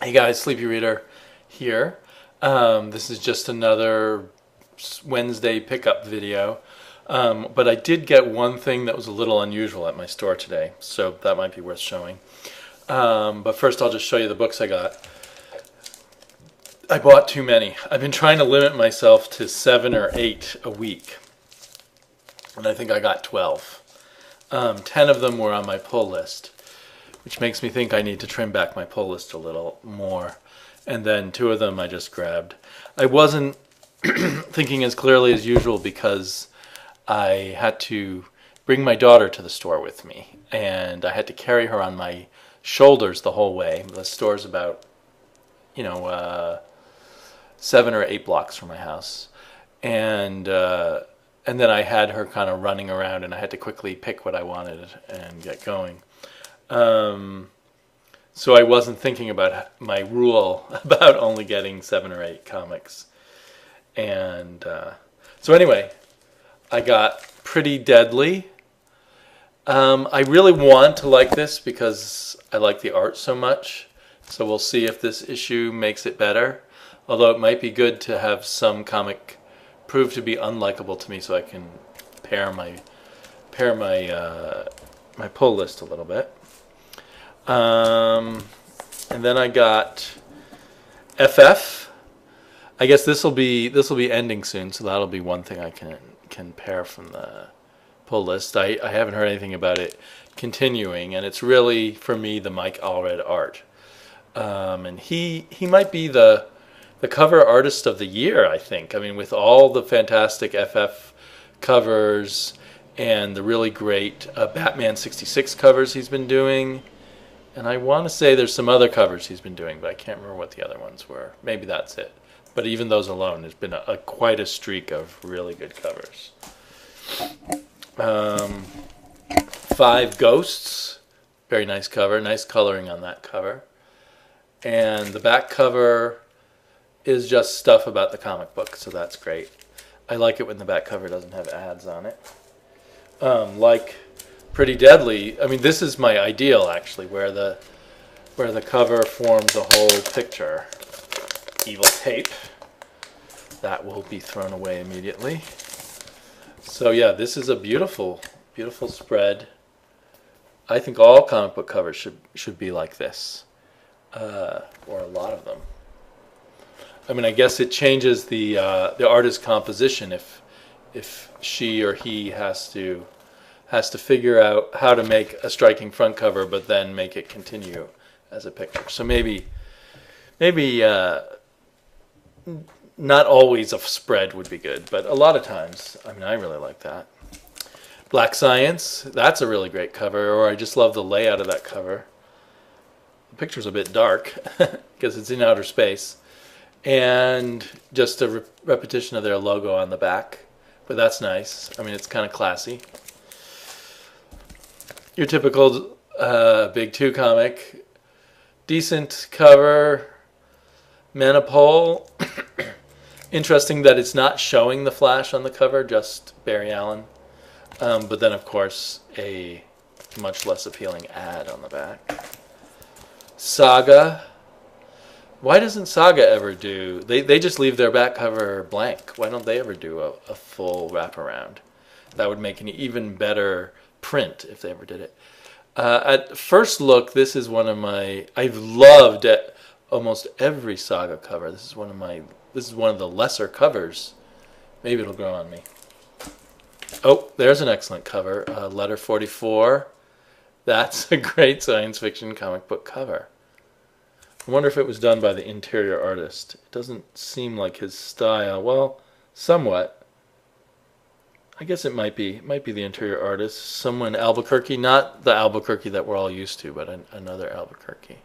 Hey guys, Sleepy Reader here. This is just another Wednesday pickup video. But I did get one thing that was a little unusual at my store today, so that might be worth showing. But first I'll just show you the books I got. I bought too many. I've been trying to limit myself to 7 or 8 a week, and I think I got 12. 10 of them were on my pull list, which makes me think I need to trim back my pull list a little more. And then 2 of them I just grabbed. I wasn't thinking as clearly as usual because I had to bring my daughter to the store with me, and I had to carry her on my shoulders the whole way. The store's about, 7 or 8 blocks from my house. And then I had her kind of running around, and I had to quickly pick what I wanted and get going. So I wasn't thinking about my rule about only getting 7 or 8 comics. And so anyway, I got Pretty Deadly. I really want to like this because I like the art so much. So we'll see if this issue makes it better. Although it might be good to have some comic prove to be unlikable to me so I can pair my pull list a little bit. And then I got FF. I guess this will be ending soon, so that'll be one thing I can pair from the pull list. I haven't heard anything about it continuing, and it's really for me the Mike Allred art. And he might be the cover artist of the year, I think. I mean, with all the fantastic FF covers and the really great Batman 66 covers he's been doing. And I want to say there's some other covers he's been doing, but I can't remember what the other ones were. Maybe that's it. But even those alone, there's been quite a streak of really good covers. 5 Ghosts. Very nice cover. Nice coloring on that cover. And the back cover is just stuff about the comic book, so that's great. I like it when the back cover doesn't have ads on it. Like Pretty Deadly, I mean, this is my ideal, actually, where the cover forms a whole picture. Evil tape. That will be thrown away immediately. So yeah, this is a beautiful, beautiful spread. I think all comic book covers should be like this, or a lot of them. I mean, I guess it changes the artist's composition if she or he has to figure out how to make a striking front cover, but then make it continue as a picture. So maybe not always a spread would be good, but a lot of times, I mean, I really like that. Black Science, that's a really great cover, or I just love the layout of that cover. The picture's a bit dark because it's in outer space, and just a repetition of their logo on the back, but that's nice. I mean, it's kind of classy. Your typical Big 2 comic. Decent cover. Manipole. Interesting that it's not showing the Flash on the cover, just Barry Allen. But then, of course, a much less appealing ad on the back. Saga. Why doesn't Saga ever do... They just leave their back cover blank. Why don't they ever do a full wraparound? That would make an even better print if they ever did it. At first look, this is one of my... I've loved almost every Saga cover. This is one of the lesser covers. Maybe it'll grow on me. Oh, there's an excellent cover. Letter 44. That's a great science fiction comic book cover. I wonder if it was done by the interior artist. It doesn't seem like his style. Well, somewhat. I guess it might be. It might be the interior artist. Someone Albuquerque, not the Albuquerque that we're all used to, but another Albuquerque.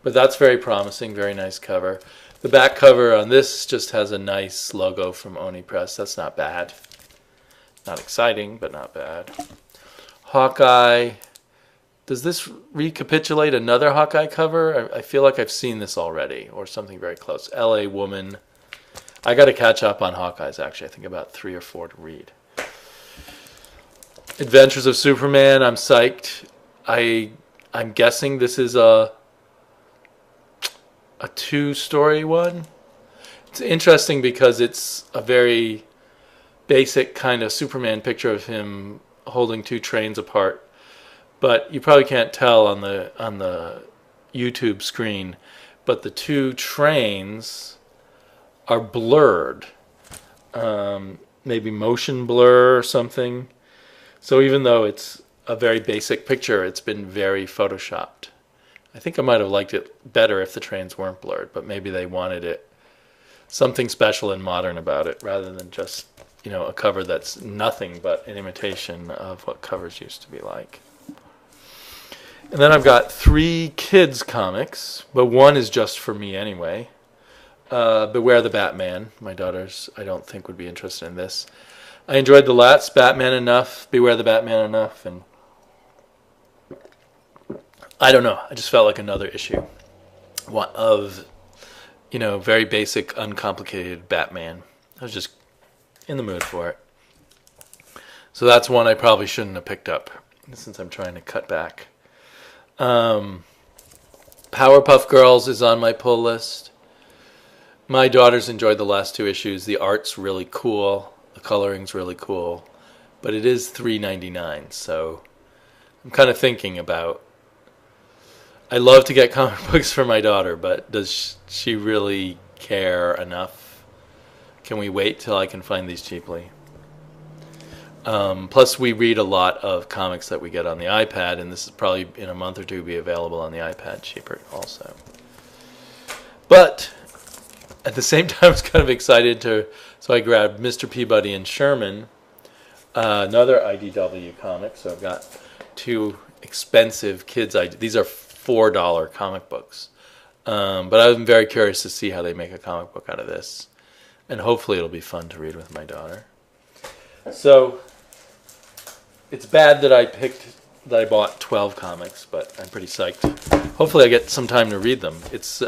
But that's very promising, very nice cover. The back cover on this just has a nice logo from Oni Press. That's not bad. Not exciting, but not bad. Hawkeye. Does this recapitulate another Hawkeye cover? I feel like I've seen this already, or something very close. L.A. Woman. I got to catch up on Hawkeyes, actually. I think about 3 or 4 to read. Adventures of Superman. I'm psyched. I'm guessing this is a a 2-story one. It's interesting because it's a very basic kind of Superman picture of him holding 2 trains apart, but you probably can't tell on the YouTube screen, but the 2 trains are blurred, maybe motion blur or something. So even though it's a very basic picture, it's been very photoshopped. I think I might have liked it better if the trains weren't blurred, but maybe they wanted it something special and modern about it rather than just, a cover that's nothing but an imitation of what covers used to be like. And then I've got 3 kids comics, but one is just for me anyway. Beware the Batman. My daughters, I don't think, would be interested in this. I enjoyed the last Batman enough, Beware the Batman enough, and I don't know. I just felt like another issue of, very basic, uncomplicated Batman. I was just in the mood for it. So that's one I probably shouldn't have picked up since I'm trying to cut back. Powerpuff Girls is on my pull list. My daughters enjoyed the last 2 issues. The art's really cool. The coloring's really cool. But it is $3.99, so I'm kind of thinking about... I love to get comic books for my daughter, but does she really care enough? Can we wait till I can find these cheaply? Plus, we read a lot of comics that we get on the iPad, and this is probably in a month or 2 be available on the iPad cheaper also. But at the same time, I was kind of excited so I grabbed Mr. Peabody and Sherman, another IDW comic. So I've got 2 expensive kids. These are $4 comic books. But I'm very curious to see how they make a comic book out of this. And hopefully it'll be fun to read with my daughter. So it's bad that I bought 12 comics, but I'm pretty psyched. Hopefully I get some time to read them. It's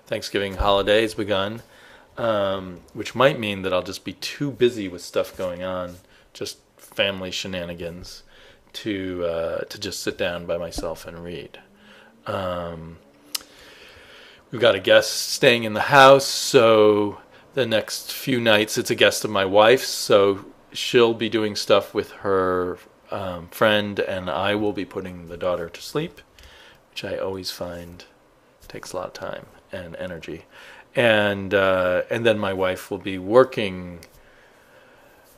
Thanksgiving holiday has begun, which might mean that I'll just be too busy with stuff going on, just family shenanigans, to just sit down by myself and read. We've got a guest staying in the house, so the next few nights it's a guest of my wife's, so she'll be doing stuff with her friend, and I will be putting the daughter to sleep, which I always find takes a lot of time and energy. And then my wife will be working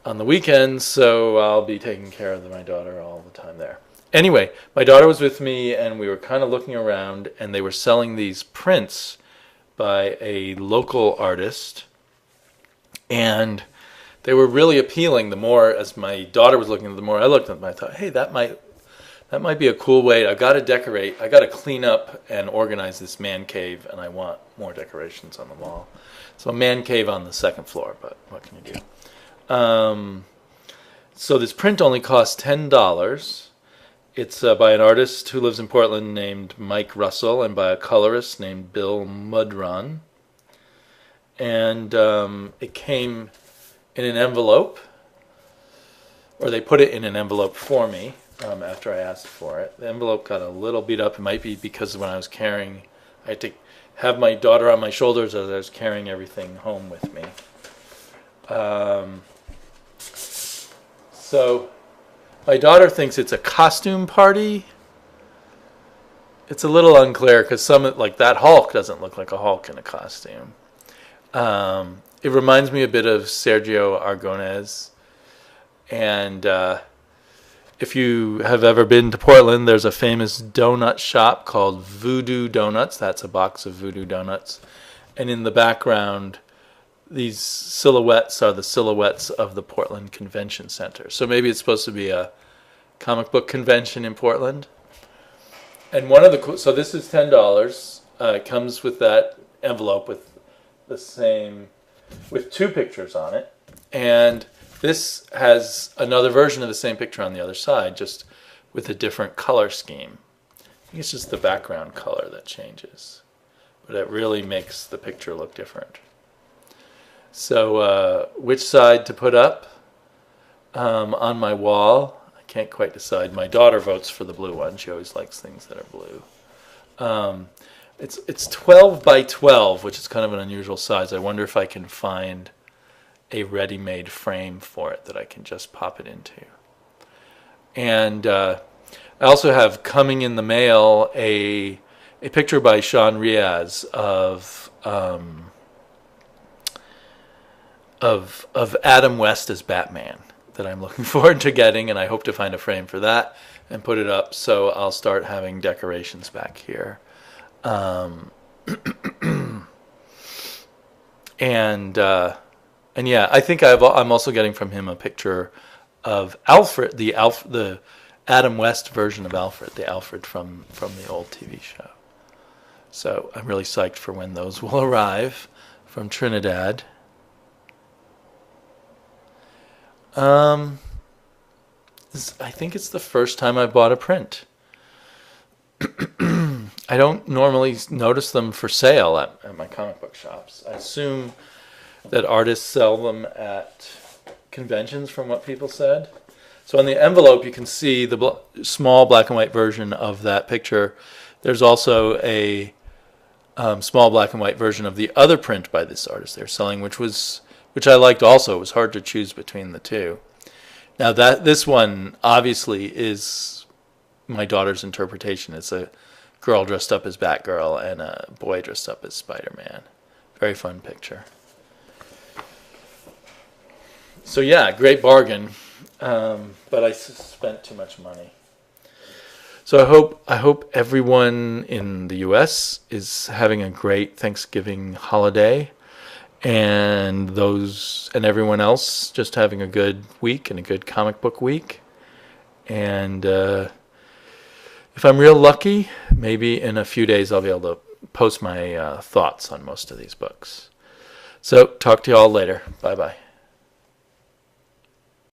on the weekends, so I'll be taking care of my daughter all the time there. Anyway, my daughter was with me, and we were kind of looking around, and they were selling these prints by a local artist, and they were really appealing. The more, as my daughter was looking at them, the more I looked at them, I thought, hey, that might be a cool way. I've got to decorate. I got to clean up and organize this man cave, and I want more decorations on the wall. So a man cave on the 2nd floor, but what can you do? So this print only costs $10. It's by an artist who lives in Portland named Mike Russell and by a colorist named Bill Mudron. And it came in an envelope, or they put it in an envelope for me after I asked for it. The envelope got a little beat up. It might be because when I was carrying, I had to have my daughter on my shoulders as I was carrying everything home with me. So my daughter thinks it's a costume party. It's a little unclear because like that Hulk doesn't look like a Hulk in a costume. It reminds me a bit of Sergio Aragonés. And if you have ever been to Portland, there's a famous donut shop called Voodoo Donuts. That's a box of Voodoo Donuts. And in the background, these silhouettes are the silhouettes of the Portland Convention Center. So maybe it's supposed to be a comic book convention in Portland. And so this is $10. It comes with that envelope with with 2 pictures on it. And this has another version of the same picture on the other side, just with a different color scheme. I think it's just the background color that changes, but it really makes the picture look different. So which side to put up on my wall? I can't quite decide. My daughter votes for the blue one. She always likes things that are blue. It's 12 by 12, which is kind of an unusual size. I wonder if I can find a ready-made frame for it that I can just pop it into. And I also have coming in the mail a picture by Sean Riaz of Adam West as Batman that I'm looking forward to getting, and I hope to find a frame for that and put it up. So I'll start having decorations back here. And yeah, I think I'm also getting from him a picture of Alfred, the Adam West version of Alfred, the Alfred from the old TV show. So I'm really psyched for when those will arrive from Trinidad. I think it's the first time I bought a print. I don't normally notice them for sale at my comic book shops. I assume that artists sell them at conventions, from what people said. So on the envelope, you can see the small black and white version of that picture. There's also a small black and white version of the other print by this artist they're selling, which I liked also. It was hard to choose between the two. Now this one obviously is my daughter's interpretation. It's a girl dressed up as Batgirl and a boy dressed up as Spider-Man. Very fun picture. So yeah, great bargain, but I spent too much money. So I hope everyone in the U.S. is having a great Thanksgiving holiday, and everyone else just having a good week and a good comic book week. And if I'm real lucky, maybe in a few days I'll be able to post my thoughts on most of these books. So talk to you all later. Bye-bye.